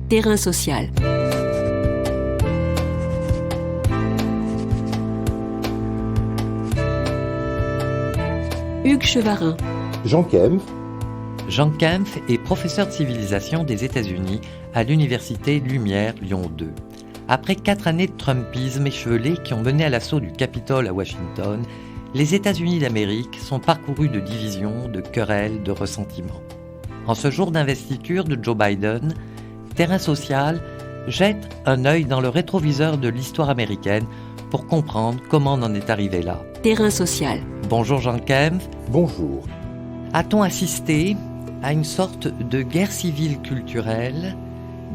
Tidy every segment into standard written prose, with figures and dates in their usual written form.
Terrain social. Hugues Chevarin. Jean Kempf. Jean Kempf est professeur de civilisation des États-Unis à l'université Lumière Lyon 2. Après 4 années de Trumpisme échevelé qui ont mené à l'assaut du Capitole à Washington, les États-Unis d'Amérique sont parcourus de divisions, de querelles, de ressentiments. En ce jour d'investiture de Joe Biden, Terrain social jette un œil dans le rétroviseur de l'histoire américaine pour comprendre comment on en est arrivé là. Terrain social. Bonjour Jean Kempf. Bonjour. A-t-on assisté à une sorte de guerre civile culturelle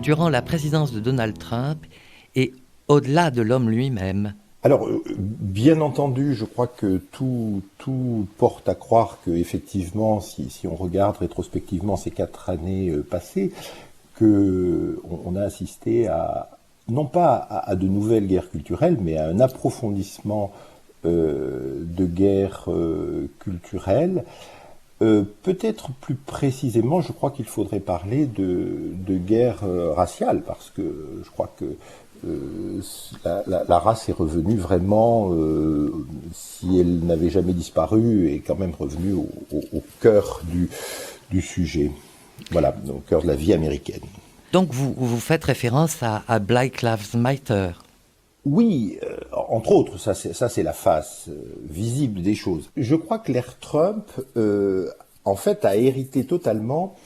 durant la présidence de Donald Trump et au-delà de l'homme lui-même? Alors, bien entendu, je crois que tout porte à croire que, effectivement, si on regarde rétrospectivement ces 4 années passées, on a assisté à, non pas à de nouvelles guerres culturelles, mais à un approfondissement de guerres culturelles. Peut-être plus précisément, je crois qu'il faudrait parler de guerre raciale, parce que je crois que la race est revenue vraiment, si elle n'avait jamais disparu, est quand même revenue au cœur du sujet. Voilà, au cœur de la vie américaine. Donc vous faites référence à Black Lives Matter. Oui, entre autres, ça c'est la face visible des choses. Je crois que l'ère Trump, en fait, a hérité totalement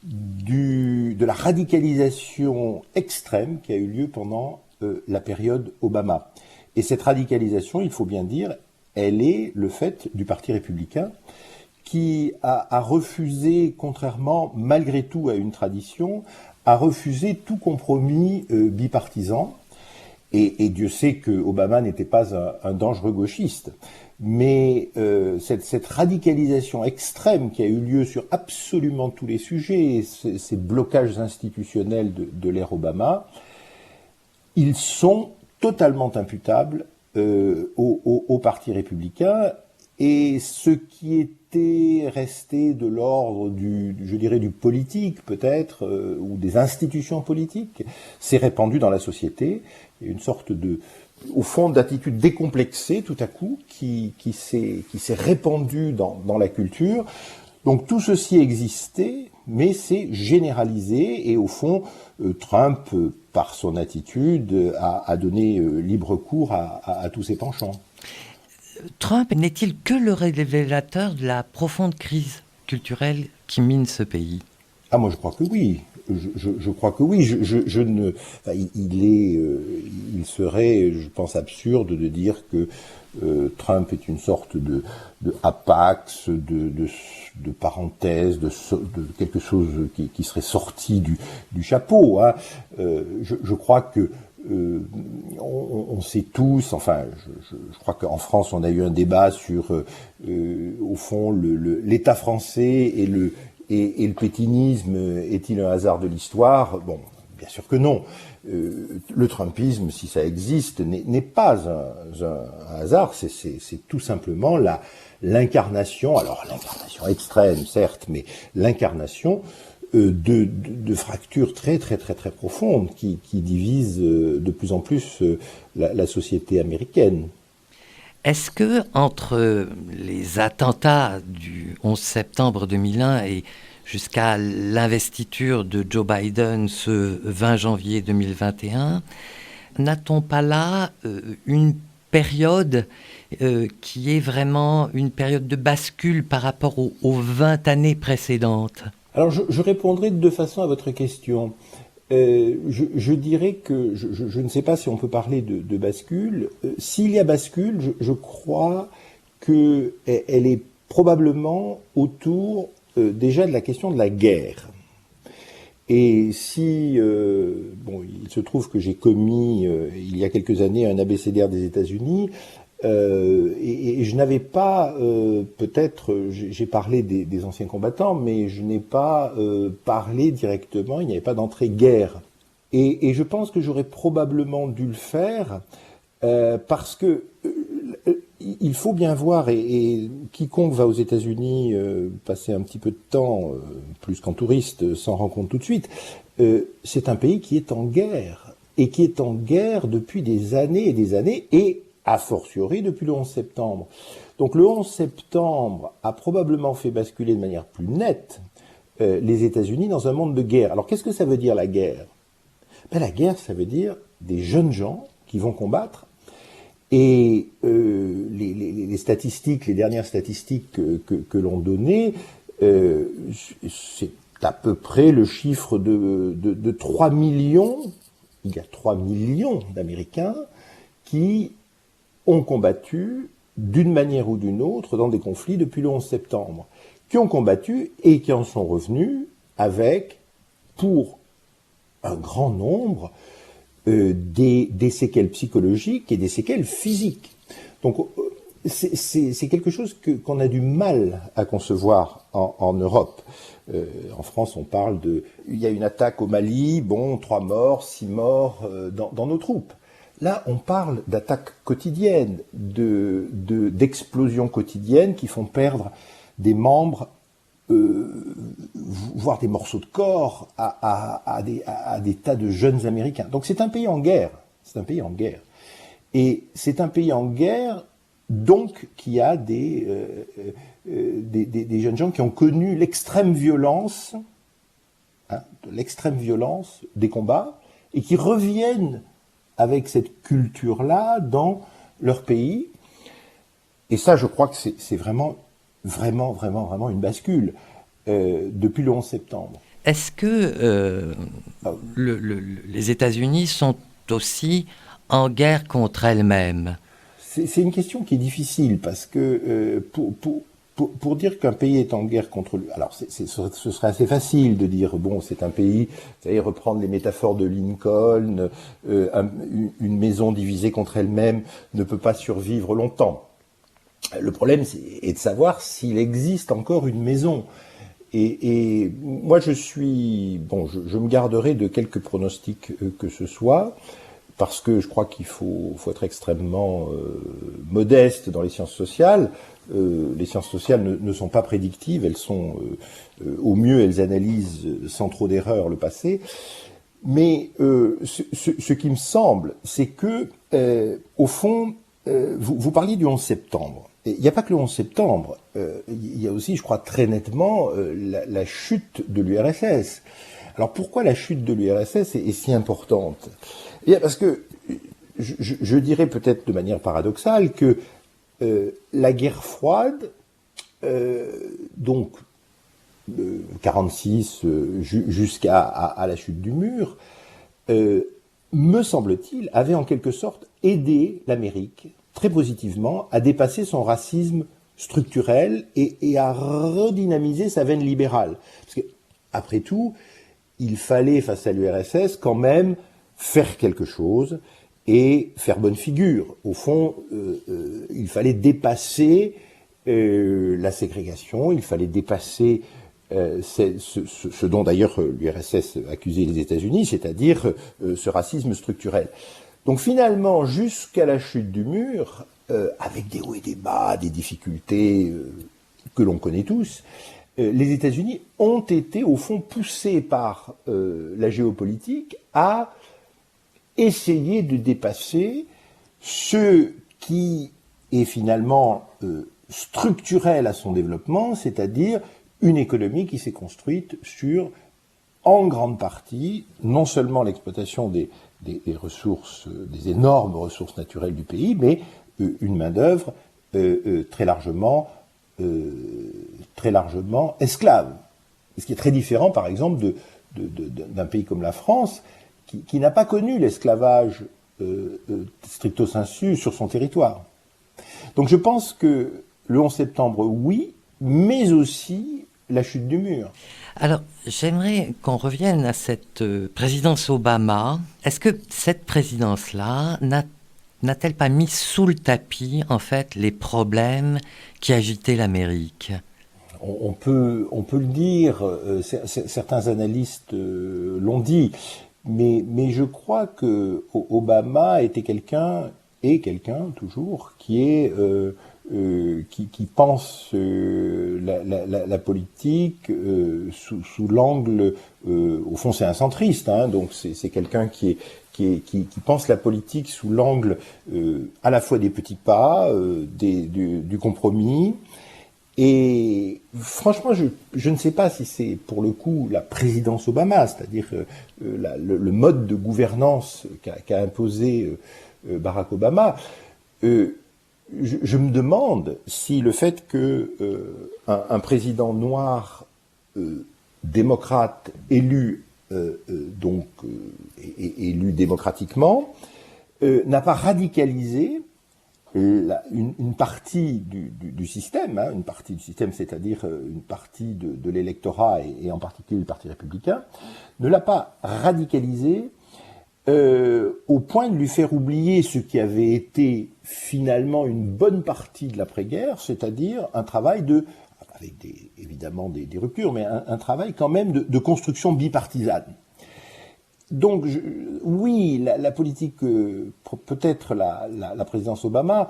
de la radicalisation extrême qui a eu lieu pendant la période Obama. Et cette radicalisation, il faut bien dire, elle est le fait du Parti républicain qui a refusé, contrairement malgré tout à une tradition, a refusé tout compromis bipartisan. Et Dieu sait que Obama n'était pas un dangereux gauchiste. Mais cette radicalisation extrême qui a eu lieu sur absolument tous les sujets, ces blocages institutionnels de l'ère Obama, ils sont totalement imputables au Parti républicain. Et ce qui était resté de l'ordre du politique peut-être, ou des institutions politiques, s'est répandu dans la société. Il y a une sorte au fond, d'attitude décomplexée tout à coup, qui s'est répandue dans la culture. Donc tout ceci existait, mais c'est généralisé, et au fond, Trump, par son attitude, a donné libre cours à tous ses penchants. Trump n'est-il que le révélateur de la profonde crise culturelle qui mine ce pays? Ah, moi je crois que oui. Je crois que oui. Il serait, je pense, absurde de dire que Trump est une sorte de apax, de parenthèse, de quelque chose qui serait sorti du chapeau. Hein. Je crois que on sait tous, enfin, je crois qu'en France, on a eu un débat sur, au fond, l'État français et le pétinisme, est-il un hasard de l'histoire? Bon, bien sûr que non. Le Trumpisme, si ça existe, n'est pas un hasard, c'est tout simplement l'incarnation, alors l'incarnation extrême, certes, mais l'incarnation de fractures très très très très profondes qui divisent de plus en plus la société américaine. Est-ce que entre les attentats du 11 septembre 2001 et jusqu'à l'investiture de Joe Biden ce 20 janvier 2021, n'a-t-on pas là une période qui est vraiment une période de bascule par rapport aux 20 années précédentes? Alors je répondrai de 2 façons à votre question. Je dirais que je ne sais pas si on peut parler de bascule. S'il y a bascule, je crois qu'elle est probablement autour déjà de la question de la guerre. Et si, il se trouve que j'ai commis il y a quelques années un abécédaire des États-Unis, et je n'avais pas, peut-être, j'ai parlé des anciens combattants, mais je n'ai pas parlé directement, il n'y avait pas d'entrée guerre. Et je pense que j'aurais probablement dû le faire, parce que il faut bien voir, et quiconque va aux États-Unis passer un petit peu de temps, plus qu'en touriste, s'en rend compte tout de suite, c'est un pays qui est en guerre, et qui est en guerre depuis des années, et a fortiori depuis le 11 septembre. Donc le 11 septembre a probablement fait basculer de manière plus nette les États-Unis dans un monde de guerre. Alors qu'est-ce que ça veut dire la guerre ? La guerre, ça veut dire des jeunes gens qui vont combattre. Et les statistiques, les dernières statistiques que l'on donnait, c'est à peu près le chiffre de 3 millions. Il y a 3 millions d'Américains qui ont combattu d'une manière ou d'une autre dans des conflits depuis le 11 septembre, qui ont combattu et qui en sont revenus avec, pour un grand nombre, des séquelles psychologiques et des séquelles physiques. Donc c'est quelque chose qu'on a du mal à concevoir en Europe. En France, on parle il y a une attaque au Mali, 3 morts, 6 morts dans nos troupes. Là, on parle d'attaques quotidiennes, d'explosions quotidiennes qui font perdre des membres, voire des morceaux de corps à des tas de jeunes Américains. Donc c'est un pays en guerre. C'est un pays en guerre. Et c'est un pays en guerre, donc, qui a des jeunes gens qui ont connu l'extrême violence, l'extrême violence des combats, et qui reviennent avec cette culture-là dans leur pays. Et ça, je crois que c'est vraiment une bascule depuis le 11 septembre. Est-ce que les États-Unis sont aussi en guerre contre elles-mêmes ? C'est une question qui est difficile parce que pour dire qu'un pays est en guerre contre lui, alors ce serait assez facile de dire c'est un pays, vous savez, reprendre les métaphores de Lincoln, une maison divisée contre elle-même ne peut pas survivre longtemps. Le problème est de savoir s'il existe encore une maison. Et moi je me garderai de quelques pronostics que ce soit, parce que je crois qu'il faut être extrêmement modeste dans les sciences sociales. Les sciences sociales ne sont pas prédictives, elles sont, au mieux, elles analysent sans trop d'erreurs le passé. Mais ce qui me semble, c'est que, au fond, vous parliez du 11 septembre. Il n'y a pas que le 11 septembre, il y a aussi, je crois, très nettement, la chute de l'URSS. Alors pourquoi la chute de l'URSS est si importante ? Eh bien, parce que je dirais peut-être de manière paradoxale que la guerre froide, donc 46 jusqu'à la chute du mur, me semble-t-il, avait en quelque sorte aidé l'Amérique très positivement à dépasser son racisme structurel et à redynamiser sa veine libérale. Parce que, après tout, il fallait, face à l'URSS, quand même faire quelque chose et faire bonne figure. Au fond, il fallait dépasser la ségrégation, il fallait dépasser ce dont d'ailleurs l'URSS accusait les États-Unis, c'est-à-dire ce racisme structurel. Donc finalement, jusqu'à la chute du mur, avec des hauts et des bas, des difficultés que l'on connaît tous, les États-Unis ont été au fond poussés par la géopolitique à essayer de dépasser ce qui est finalement structurel à son développement, c'est-à-dire une économie qui s'est construite sur, en grande partie, non seulement l'exploitation des ressources, des énormes ressources naturelles du pays, mais une main-d'œuvre très largement esclave. Ce qui est très différent, par exemple, d'un pays comme la France, qui n'a pas connu l'esclavage stricto sensu sur son territoire. Donc je pense que le 11 septembre, oui, mais aussi la chute du mur. Alors, j'aimerais qu'on revienne à cette présidence Obama. Est-ce que cette présidence-là n'a-t-elle pas mis sous le tapis, en fait, les problèmes qui agitaient l'Amérique ? On peut le dire, certains analystes l'ont dit, mais je crois que Obama était quelqu'un toujours, qui est qui pense la politique sous l'angle, au fond c'est un centriste, hein, donc c'est quelqu'un qui pense la politique sous l'angle à la fois des petits pas, du compromis. Et franchement, je ne sais pas si c'est pour le coup la présidence Obama, c'est-à-dire le mode de gouvernance qu'a imposé Barack Obama. Je me demande si le fait que un président noir démocrate élu élu démocratiquement n'a pas radicalisé une partie du système, hein, une partie du système, c'est-à-dire une partie de l'électorat et en particulier le Parti républicain, ne l'a pas radicalisé au point de lui faire oublier ce qui avait été finalement une bonne partie de l'après-guerre, c'est-à-dire un travail avec évidemment des ruptures, mais un travail quand même de construction bipartisane. Donc, oui, la politique, peut-être la présidence Obama,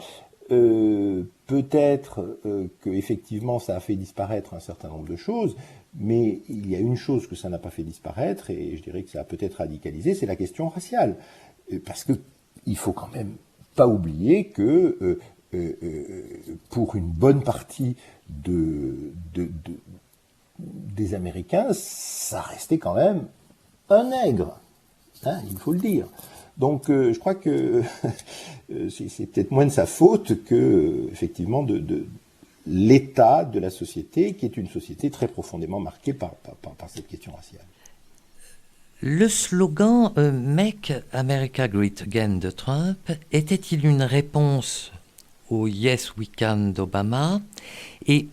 peut-être que effectivement ça a fait disparaître un certain nombre de choses, mais il y a une chose que ça n'a pas fait disparaître, et je dirais que ça a peut-être radicalisé, c'est la question raciale. Parce que il faut quand même pas oublier que pour une bonne partie des Américains, ça restait quand même un nègre. Hein, il faut le dire. Donc, je crois que c'est peut-être moins de sa faute que, effectivement, de l'état de la société, qui est une société très profondément marquée par cette question raciale. Le slogan Make America Great Again de Trump était-il une réponse au Yes We Can d'Obama? Et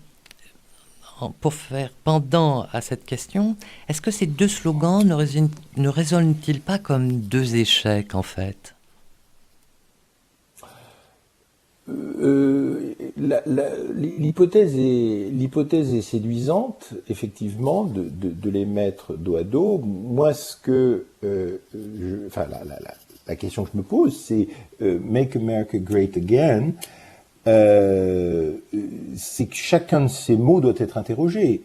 pour faire pendant à cette question, est-ce que ces deux slogans ne résonnent-ils pas comme deux échecs, en fait? L'hypothèse est séduisante, effectivement, de les mettre dos à dos. Moi, la question que je me pose, c'est Make America Great Again. C'est que chacun de ces mots doit être interrogé.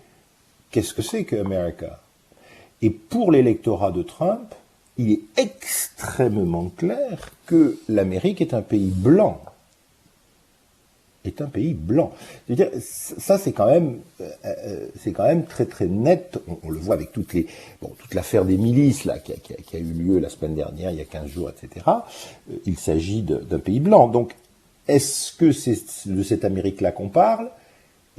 Qu'est-ce que c'est que America? Et pour l'électorat de Trump, il est extrêmement clair que l'Amérique est un pays blanc. C'est-à-dire, ça c'est quand même très très net. On le voit avec toute l'affaire des milices là qui a eu lieu la semaine dernière, il y a 15 jours, etc. Il s'agit d'un pays blanc. Donc, est-ce que c'est de cette Amérique-là qu'on parle?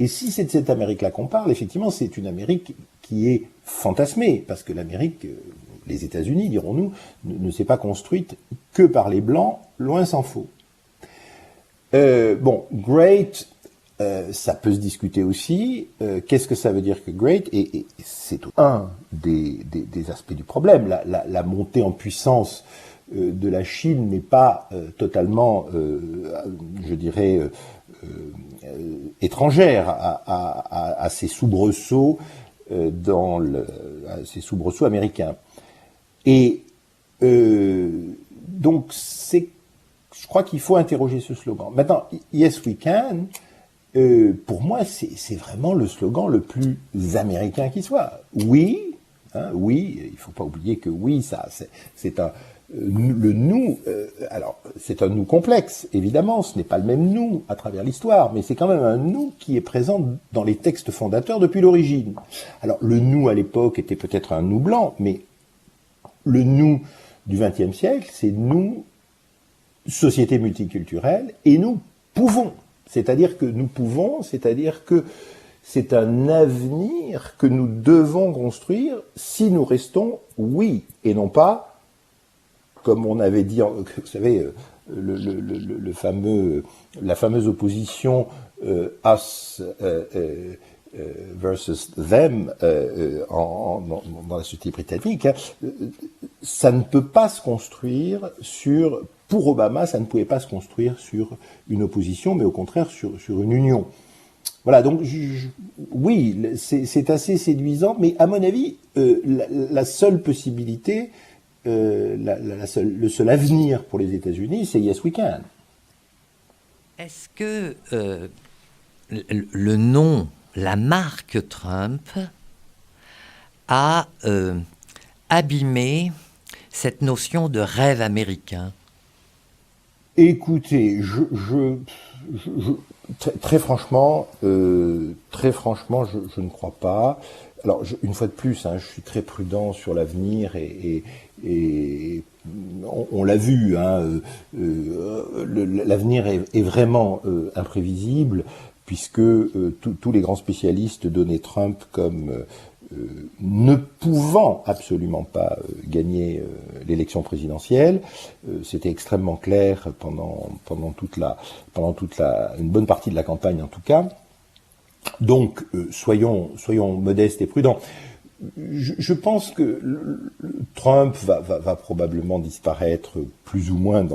Et si c'est de cette Amérique-là qu'on parle, effectivement, c'est une Amérique qui est fantasmée, parce que l'Amérique, les États-Unis, dirons-nous, ne s'est pas construite que par les Blancs, loin s'en faut. Great, ça peut se discuter aussi. Qu'est-ce que ça veut dire que great? Et c'est un des aspects du problème. La montée en puissance de la Chine n'est pas totalement, je dirais, étrangère à ces soubresauts ces soubresauts américains. Et donc je crois qu'il faut interroger ce slogan. Maintenant, Yes We Can, pour moi, c'est vraiment le slogan le plus américain qui soit. Oui, oui, il ne faut pas oublier que oui, ça, c'est le nous. Alors, c'est un nous complexe, évidemment. Ce n'est pas le même nous à travers l'histoire, mais c'est quand même un nous qui est présent dans les textes fondateurs depuis l'origine. Alors, le nous à l'époque était peut-être un nous blanc, mais le nous du XXe siècle, c'est nous, société multiculturelle, et nous pouvons. C'est-à-dire que nous pouvons, c'est-à-dire que c'est un avenir que nous devons construire si nous restons oui, et non pas, comme on avait dit, vous savez, la fameuse opposition us versus them dans la société britannique, ça ne peut pas se construire pour Obama, ça ne pouvait pas se construire sur une opposition, mais au contraire sur une union. Voilà, donc oui, c'est assez séduisant, mais à mon avis, la seule possibilité, le seul avenir pour les États-Unis, c'est Yes We Can. Est-ce que le nom, la marque Trump a abîmé cette notion de rêve américain? Écoutez, très franchement, je ne crois pas. Alors, une fois de plus, je suis très prudent sur l'avenir et on l'a vu, l'avenir est vraiment imprévisible puisque tous les grands spécialistes donnaient Trump comme ne pouvant absolument pas gagner l'élection présidentielle. C'était extrêmement clair pendant une bonne partie de la campagne en tout cas. Donc, soyons modestes et prudents. Je pense que Trump va probablement disparaître plus ou moins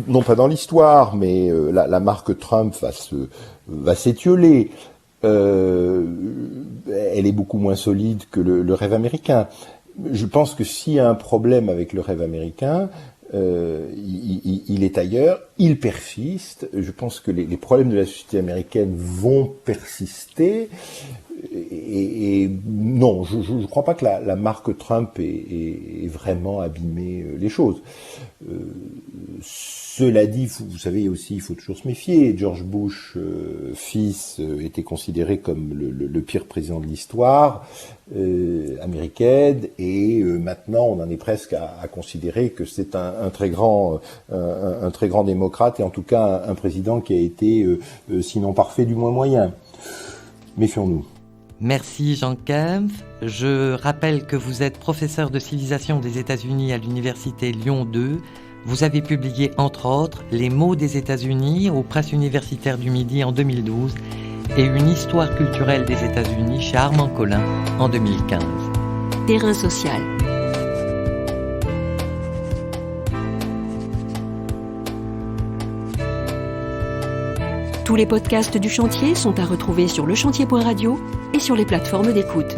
non pas dans l'histoire, mais la marque Trump va s'étioler. Elle est beaucoup moins solide que le rêve américain. Je pense que s'il y a un problème avec le rêve américain, il est ailleurs, il persiste. Je pense que les problèmes de la société américaine vont persister. Et non, je ne crois pas que la marque Trump ait vraiment abîmé les choses. Cela dit, vous savez aussi, il faut toujours se méfier. George Bush, fils, était considéré comme le pire président de l'histoire américaine, et maintenant on en est presque à considérer que c'est un très grand démocrate, et en tout cas un président qui a été, sinon parfait, du moins moyen. Méfions-nous. Merci Jean Kempf. Je rappelle que vous êtes professeur de civilisation des États-Unis à l'université Lyon 2. Vous avez publié entre autres Les mots des États-Unis aux presses universitaires du Midi en 2012 et Une histoire culturelle des États-Unis chez Armand Collin en 2015. Terrain social. Tous les podcasts du chantier sont à retrouver sur lechantier.radio et sur les plateformes d'écoute.